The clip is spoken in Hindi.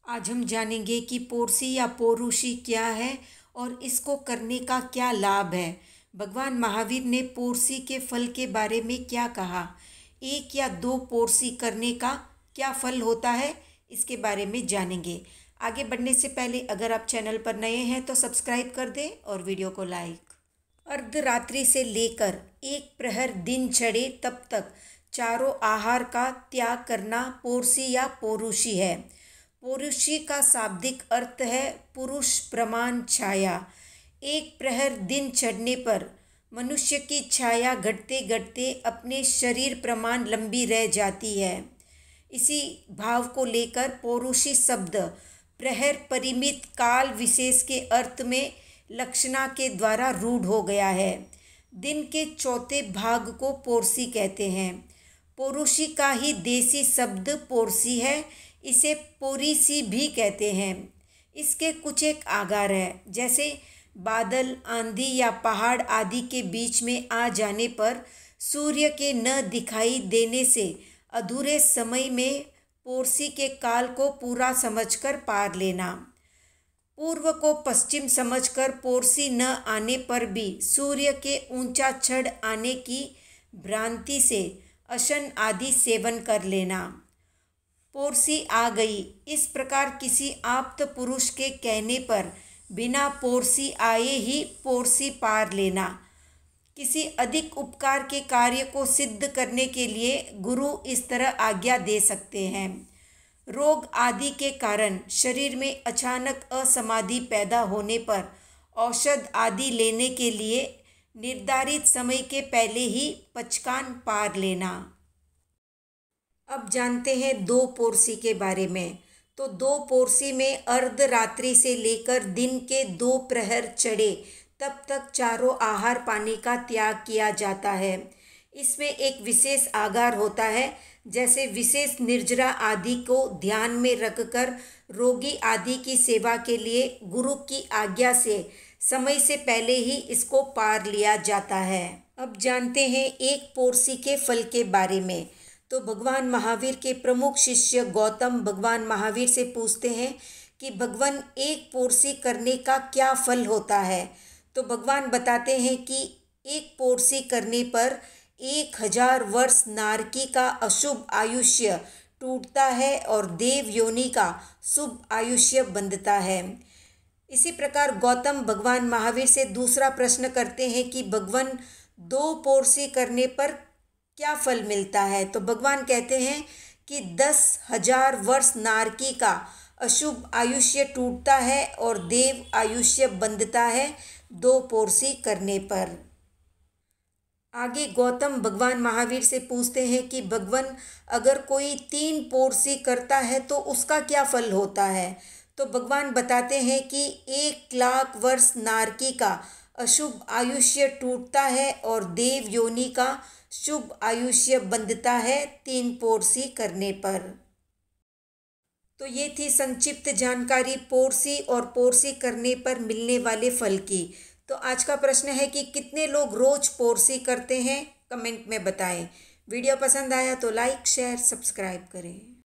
आज हम जानेंगे कि पोरसी या पोरुषी क्या है और इसको करने का क्या लाभ है। भगवान महावीर ने पोरसी के फल के बारे में क्या कहा, एक या दो पोरसी करने का क्या फल होता है, इसके बारे में जानेंगे। आगे बढ़ने से पहले अगर आप चैनल पर नए हैं तो सब्सक्राइब कर दें और वीडियो को लाइक। अर्धरात्रि से लेकर एक प्रहर दिन चढ़े तब तक चारों आहार का त्याग करना पोरसी या पोरुषी है। पोरुषी का शाब्दिक अर्थ है पुरुष प्रमाण छाया। एक प्रहर दिन चढ़ने पर मनुष्य की छाया घटते घटते अपने शरीर प्रमाण लंबी रह जाती है। इसी भाव को लेकर पोरुषी शब्द प्रहर परिमित काल विशेष के अर्थ में लक्षणा के द्वारा रूढ़ हो गया है। दिन के चौथे भाग को पोरसी कहते हैं। पोरुषी का ही देसी शब्द पोरसी है। इसे पोरीसी भी कहते हैं। इसके कुछ एक आगार है, जैसे बादल, आंधी या पहाड़ आदि के बीच में आ जाने पर सूर्य के न दिखाई देने से अधूरे समय में पोरसी के काल को पूरा समझकर पार लेना। पूर्व को पश्चिम समझकर पोरसी न आने पर भी सूर्य के ऊंचा चढ़ आने की भ्रांति से अशन आदि सेवन कर लेना। पोरसी आ गई, इस प्रकार किसी आप्त पुरुष के कहने पर बिना पोरसी आए ही पोरसी पार लेना। किसी अधिक उपकार के कार्य को सिद्ध करने के लिए गुरु इस तरह आज्ञा दे सकते हैं। रोग आदि के कारण शरीर में अचानक असमाधि पैदा होने पर औषध आदि लेने के लिए निर्धारित समय के पहले ही पचकान पार लेना। अब जानते हैं दो पोरसी के बारे में। तो दो पोरसी में अर्धरात्रि से लेकर दिन के दो प्रहर चढ़े तब तक चारों आहार पानी का त्याग किया जाता है। इसमें एक विशेष आगार होता है, जैसे विशेष निर्जरा आदि को ध्यान में रखकर रोगी आदि की सेवा के लिए गुरु की आज्ञा से समय से पहले ही इसको पार लिया जाता है। अब जानते हैं एक पोरसी के फल के बारे में। तो भगवान महावीर के प्रमुख शिष्य गौतम भगवान महावीर से पूछते हैं कि भगवान एक पोरसी करने का क्या फल होता है। तो भगवान बताते हैं कि एक पोरसी करने पर 1000 वर्ष नारकी का अशुभ आयुष्य टूटता है और देव योनि का शुभ आयुष्य बंधता है। इसी प्रकार गौतम भगवान महावीर से दूसरा प्रश्न करते हैं कि भगवान दो पोरसी करने पर क्या फल मिलता है। तो भगवान कहते हैं कि 10,000 वर्ष नारकी का अशुभ आयुष्य टूटता है और देव आयुष्य बंधता है दो पोरसी करने पर। आगे गौतम भगवान महावीर से पूछते हैं कि भगवान अगर कोई 3 पोरसी करता है तो उसका क्या फल होता है। तो भगवान बताते हैं कि 1,00,000 वर्ष नारकी का अशुभ आयुष्य टूटता है और देव योनि का शुभ आयुष्य बंधता है 3 पोरसी करने पर। तो ये थी संक्षिप्त जानकारी पोरसी और पोरसी करने पर मिलने वाले फल की। तो आज का प्रश्न है कि कितने लोग रोज पोरसी करते हैं, कमेंट में बताएं। वीडियो पसंद आया तो लाइक, शेयर, सब्सक्राइब करें।